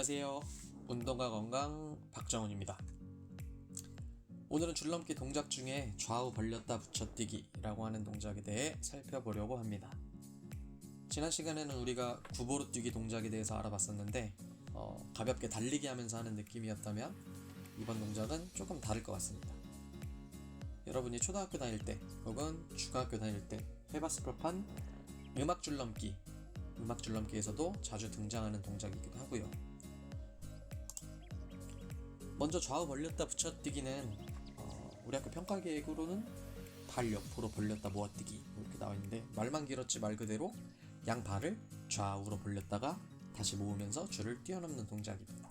안녕하세요. 운동과 건강 박정훈입니다. 오늘은 줄넘기 동작 중에 좌우 벌렸다 붙여뛰기라고 하는 동작에 대해 살펴보려고 합니다. 지난 시간에는 우리가 구보로 뛰기 동작에 대해서 알아봤었는데 가볍게 달리기 하면서 하는 느낌이었다면 이번 동작은 조금 다를 것 같습니다. 여러분이 초등학교 다닐 때 혹은 중학교 다닐 때 해봤을 법한 음악 줄넘기에서도 자주 등장하는 동작이기도 하고요. 먼저 좌우 벌렸다 붙여뛰기는 우리 학교 평가계획으로는 발 옆으로 벌렸다 모아뛰기 이렇게 나와 있는데, 말만 길었지 말 그대로 양 발을 좌우로 벌렸다가 다시 모으면서 줄을 뛰어넘는 동작입니다.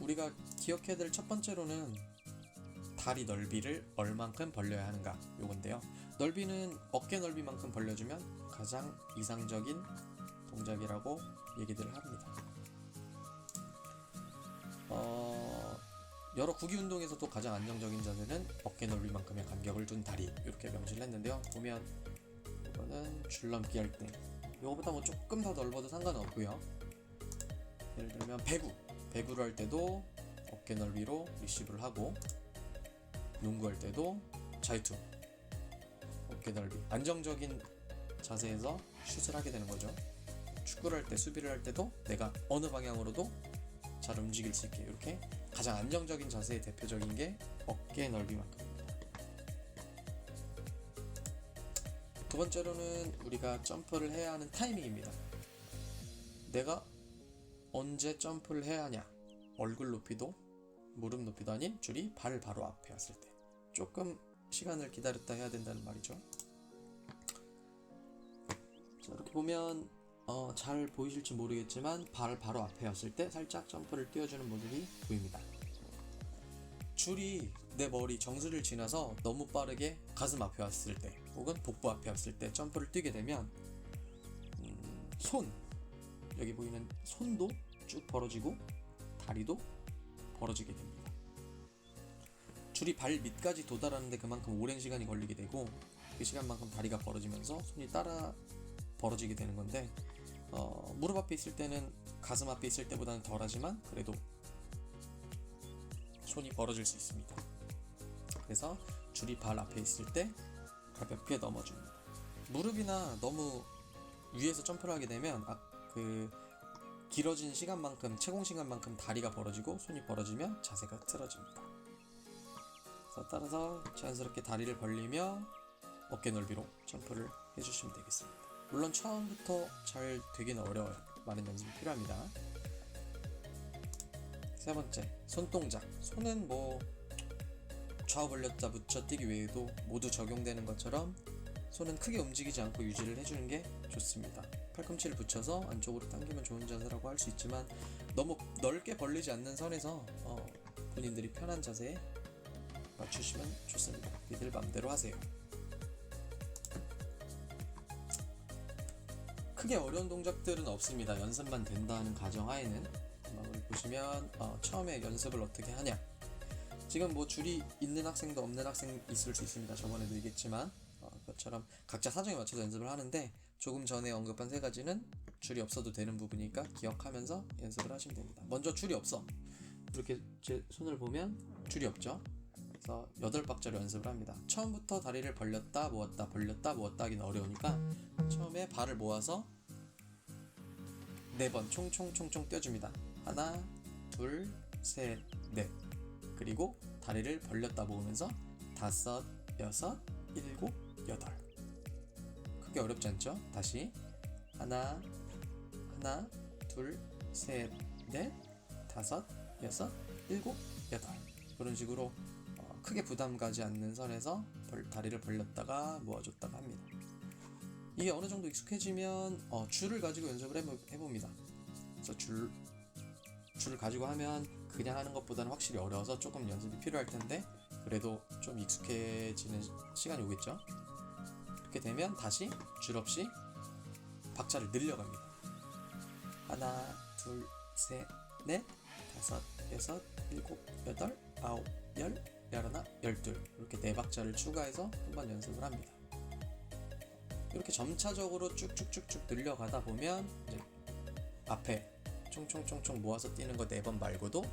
우리가 기억해야 될 첫 번째로는 다리 넓이를 얼만큼 벌려야 하는가 요건데요. 넓이는 어깨 넓이만큼 벌려주면 가장 이상적인 동작이라고 얘기들을 합니다. 여러 구기 운동에서도 가장 안정적인 자세는 어깨 넓이만큼의 간격을 둔 다리 이렇게 명시를 했는데요. 보면 이거는 줄넘기 할 때 이거보다 뭐 조금 더 넓어도 상관은 없고요. 예를 들면 배구를 할 때도 어깨 넓이로 리시브를 하고, 농구할 때도 자유투 어깨 넓이 안정적인 자세에서 슛을 하게 되는 거죠. 축구를 할 때, 수비를 할 때도 내가 어느 방향으로도 잘 움직일 수 있게 이렇게 가장 안정적인 자세의 대표적인 게 어깨 넓이만큼입니다. 두 번째로는 우리가 점프를 해야 하는 타이밍입니다. 내가 언제 점프를 해야 하냐, 얼굴 높이도 무릎 높이도 아닌 줄이 발 바로 앞에 왔을 때 조금 시간을 기다렸다 해야 된다는 말이죠. 자, 이렇게 보면 잘 보이실지 모르겠지만 발 바로 앞에 왔을 때 살짝 점프를 띄워주는 모습이 보입니다. 줄이 내 머리 정수리를 지나서 너무 빠르게 가슴 앞에 왔을 때 혹은 복부 앞에 왔을 때 점프를 뛰게 되면 여기 보이는 손도 쭉 벌어지고 다리도 벌어지게 됩니다. 줄이 발 밑까지 도달하는데 그만큼 오랜 시간이 걸리게 되고, 그 시간만큼 다리가 벌어지면서 손이 따라 벌어지게 되는 건데, 무릎 앞에 있을 때는 가슴 앞에 있을 때보다는 덜하지만 그래도 손이 벌어질 수 있습니다. 그래서 줄이 발 앞에 있을 때 가볍게 넘어줍니다. 무릎이나 너무 위에서 점프를 하게 되면 길어진 시간만큼, 채공 시간만큼 다리가 벌어지고 손이 벌어지면 자세가 틀어집니다. 그래서 따라서 자연스럽게 다리를 벌리며 어깨 넓이로 점프를 해주시면 되겠습니다. 물론 처음부터 잘 되기는 어려워요. 많은 연습이 필요합니다. 세 번째, 손동작. 손은 좌우 벌렸다 붙여뛰기 외에도 모두 적용되는 것처럼 손은 크게 움직이지 않고 유지를 해주는 게 좋습니다. 팔꿈치를 붙여서 안쪽으로 당기면 좋은 자세라고 할 수 있지만 너무 넓게 벌리지 않는 선에서 본인들이 편한 자세에 맞추시면 좋습니다. 이들 맘대로 하세요. 크게 어려운 동작들은 없습니다. 연습만 된다는 가정하에는. 여기 보시면 처음에 연습을 어떻게 하냐. 지금 줄이 있는 학생도 없는 학생 있을 수 있습니다. 저번에도 얘기했지만 그것처럼 각자 사정에 맞춰서 연습을 하는데, 조금 전에 언급한 세 가지는 줄이 없어도 되는 부분이니까 기억하면서 연습을 하시면 됩니다. 먼저 줄이 없어. 이렇게 제 손을 보면 줄이 없죠. 그래서 8박자로 연습을 합니다. 처음부터 다리를 벌렸다 모았다 벌렸다 모았다 하기는 어려우니까 처음에 발을 모아서 4번 총총총총 떼줍니다. 하나, 둘, 셋, 넷. 그리고 다리를 벌렸다 모으면서 5, 6, 7, 8. 크게 어렵지 않죠? 다시 하나, 둘, 셋, 넷, 5, 6, 7, 8. 그런 식으로 크게 부담 가지 않는 선에서 다리를 벌렸다가 모아줬다가 합니다. 이게 어느 정도 익숙해지면 줄을 가지고 연습을 해봅니다. 그래서 줄을 가지고 하면 그냥 하는 것보다는 확실히 어려워서 조금 연습이 필요할 텐데, 그래도 좀 익숙해지는 시간이 오겠죠. 그렇게 되면 다시 줄 없이 박자를 늘려갑니다. 하나, 둘, 셋, 넷, 5, 6, 7, 8, 9, 10, 11, 12 이렇게 4박자를 추가해서 한번 연습을 합니다. 이렇게 점차적으로 쭉쭉쭉쭉 늘려가다 보면 이제 앞에 총총총총 모아서 뛰는 거 4번 말고도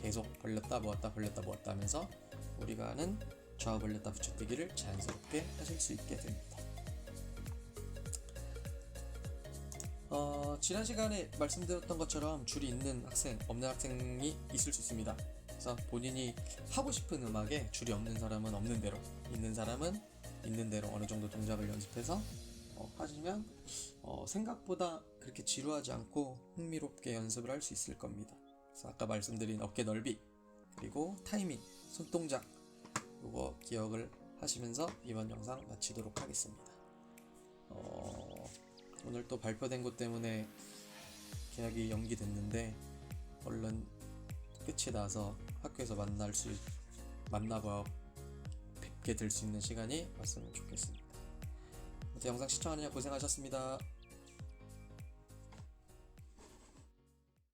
계속 벌렸다 모았다 벌렸다 모았다 하면서 우리가 하는 좌우 벌렸다 붙여뛰기를 자연스럽게 하실 수 있게 됩니다. 지난 시간에 말씀드렸던 것처럼 줄이 있는 학생, 없는 학생이 있을 수 있습니다. 그래서 본인이 하고 싶은 음악에 줄이 없는 사람은 없는 대로, 있는 사람은 있는 대로 어느 정도 동작을 연습해서 하시면 생각보다 그렇게 지루하지 않고 흥미롭게 연습을 할 수 있을 겁니다. 그래서 아까 말씀드린 어깨 넓이, 그리고 타이밍, 손동작, 요거 기억을 하시면서 이번 영상 마치도록 하겠습니다. 오늘 또 발표된 것 때문에 계약이 연기됐는데 얼른 끝이 나서 학교에서 만나봐 뵙게 될 수 있는 시간이 왔으면 좋겠습니다. 영상 시청하느라 고생하셨습니다.